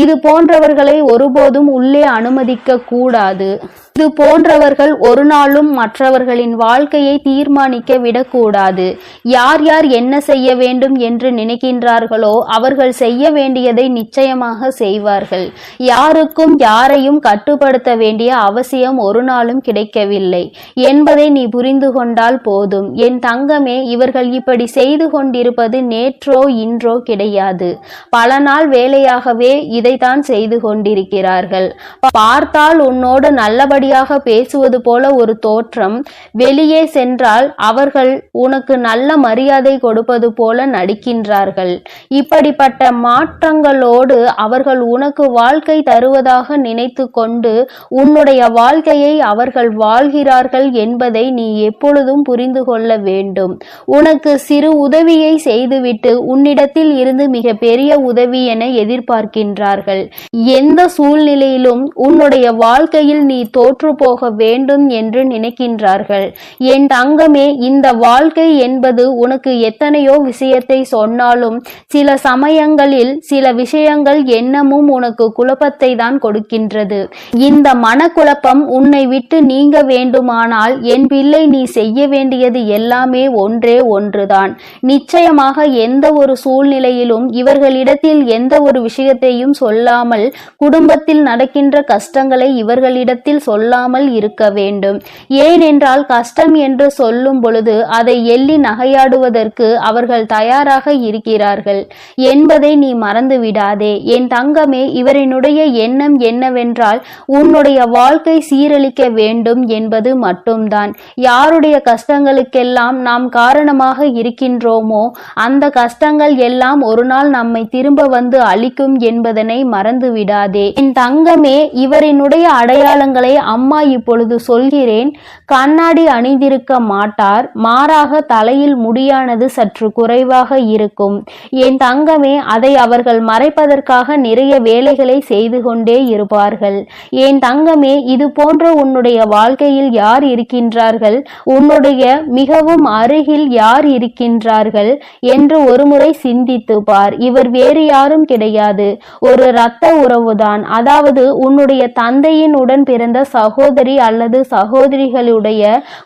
இது போன்றவர்களை ஒருபோதும் உள்ளே அனுமதிக்க கூடாது. இது போன்றவர்கள் ஒரு நாளும் மற்றவர்களின் வாழ்க்கையை தீர்மானிக்க விடக்கூடாது. யார் யார் என்ன செய்ய வேண்டும் என்று நினைக்கின்றார்களோ அவர்கள் செய்ய வேண்டியதை நிச்சயமாக செய்வார்கள். யாருக்கும் யாரையும் கட்டுப்படுத்த வேண்டிய அவசியம் ஒரு நாளும் கிடைக்கவில்லை என்பதை நீ புரிந்து கொண்டால் போதும். என் தங்கமே, இவர்கள் இப்படி செய்து கொண்டிருப்பது நேற்றோ இன்றோ கிடையாது. பல நாள் வேலையாகவே இதைத்தான் செய்து கொண்டிருக்கிறார்கள். பார்த்தால் உன்னோடு நல்லபடி அதிகப்படியாக பேசுவது போல ஒரு தோற்றம். வெளியே சென்றால் அவர்கள் உனக்கு நல்ல மரியாதை கொடுப்பது போல நடிக்கின்றார்கள். இப்படிப்பட்ட மாற்றங்களோடு அவர்கள் உனக்கு வாழ்க்கை தருவதாக நினைத்து கொண்டு உன்னுடைய வாழ்க்கையை அவர்கள் வாழ்கிறார்கள் என்பதை நீ எப்பொழுதும் புரிந்து கொள்ள வேண்டும். உனக்கு சிறு உதவியை செய்துவிட்டு உன்னிடத்தில் இருந்து மிக பெரிய உதவி என எதிர்பார்க்கின்றார்கள். எந்த சூழ்நிலையிலும் உன்னுடைய வாழ்க்கையில் நீ தோற்று போக வேண்டும் என்று நினைக்கின்றார்கள். என் தங்கமே, இந்த வாழ்க்கை என்பது உனக்கு எத்தனையோ விஷயத்தை சொன்னாலும் சில சமயங்களில் சில விஷயங்கள் எண்ணமும் உனக்கு குழப்பத்தை தான் கொடுக்கின்றது. இந்த மனக்குழப்பம் உன்னை விட்டு நீங்க வேண்டுமானால் என் பிள்ளை, நீ செய்ய வேண்டியது எல்லாமே ஒன்றே ஒன்றுதான். நிச்சயமாக எந்த ஒரு சூழ்நிலையிலும் இவர்களிடத்தில் எந்த ஒரு விஷயத்தையும் சொல்லாமல், குடும்பத்தில் நடக்கின்ற கஷ்டங்களை இவர்களிடத்தில் சொல்லாமல் இருக்க வேண்டும். ஏனென்றால் கஷ்டம் என்று சொல்லும் பொழுது அதை எள்ளி நகையாடுவதற்கு அவர்கள் தயாராக இருக்கிறார்கள் என்பதை நீ மறந்து விடாதே. என் தங்கமே, இவரினுடைய எண்ணம் என்னவென்றால் உன்னுடைய வாழ்க்கை சீரழிக்க வேண்டும் என்பது மட்டும்தான். யாருடைய கஷ்டங்களுக்கெல்லாம் நாம் காரணமாக இருக்கின்றோமோ அந்த கஷ்டங்கள் எல்லாம் ஒரு நாள் நம்மை திரும்ப வந்து அழிக்கும் என்பதனை மறந்து விடாதே. என் தங்கமே, இவரினுடைய அடையாளங்களை அம்மா இப்பொழுது சொல்கிறேன். கண்ணாடி அணிந்திருக்க மாட்டார். மாறாக தலையில் முடியானது சற்று குறைவாக இருக்கும். என் தங்கமே, அதை அவர்கள் மறைப்பதற்காக நிறைய வேலைகளை செய்து கொண்டே இருப்பார்கள். என் தங்கமே, இது போன்ற உன்னுடைய வாழ்க்கையில் யார் இருக்கின்றார்கள், உன்னுடைய மிகவும் அருகில் யார் இருக்கின்றார்கள் என்று ஒருமுறை சிந்தித்து பார். இவர் வேறு யாரும் கிடையாது, ஒரு இரத்த உறவுதான். அதாவது உன்னுடைய தந்தையின் உடன் பிறந்த சகோதரி அல்லது சகோதரிகளுடைய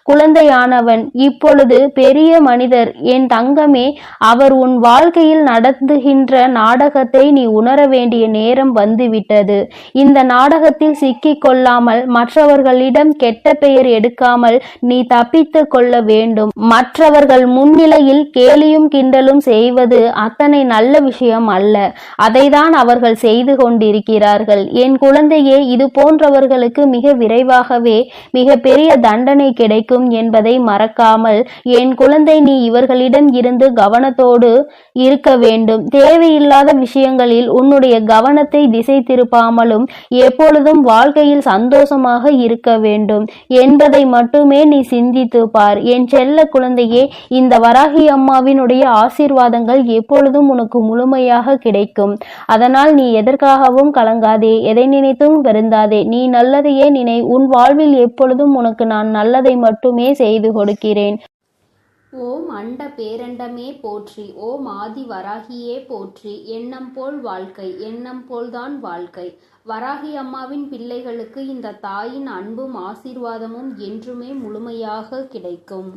குழந்தையானவன் இப்பொழுது பெரிய மனிதர். என் தங்கமே, அவர் உன் வாழ்க்கையில் நடந்துகின்ற நாடகத்தை நீ உணர வேண்டிய நேரம் வந்துவிட்டது. இந்த நாடகத்தில் சிக்கிக் கொள்ளாமல், மற்றவர்களிடம் கெட்ட பெயர் எடுக்காமல் நீ தப்பித்து கொள்ள வேண்டும். மற்றவர்கள் முன்னிலையில் கேலியும் கிண்டலும் செய்வது அத்தனை நல்ல விஷயம் அல்ல. அதைதான் அவர்கள் செய்து கொண்டிருக்கிறார்கள். என் குழந்தையே, இது போன்றவர்களுக்கு மிக விரைவாகவே மிக பெரிய தண்டனை கிடைக்கும் என்பதை மறக்காமல் என் குழந்தை, நீ இவர்களிடம் இருந்து கவனத்தோடு இருக்க வேண்டும். தேவையில்லாத விஷயங்களில் உன்னுடைய கவனத்தை திசை திருப்பாமலும் எப்பொழுதும் வாழ்க்கையில் சந்தோஷமாக இருக்க வேண்டும் என்பதை மட்டுமே நீ சிந்தித்து பார். என் செல்ல குழந்தையே, இந்த வராகி அம்மாவினுடைய ஆசீர்வாதங்கள் எப்பொழுதும் உனக்கு முழுமையாக கிடைக்கும். அதனால் நீ எதற்காகவும் கலங்காதே, எதை நினைத்தும் வருந்தாதே. நீ நல்லதையே நினை. உன் வாழ்வில் எப்பொழுதும் உனக்கு நான் நல்லதை மட்டுமே செய்து கொடுக்கிறேன். ஓம் அண்ட பேரண்டமே போற்றி. ஓம் ஆதி வராகியே போற்றி. எண்ணம் போல் வாழ்க்கை, எண்ணம் போல்தான் வாழ்க்கை. வராகி அம்மாவின் பிள்ளைகளுக்கு இந்த தாயின் அன்பும் ஆசீர்வாதமும் என்றுமே முழுமையாக கிடைக்கும்.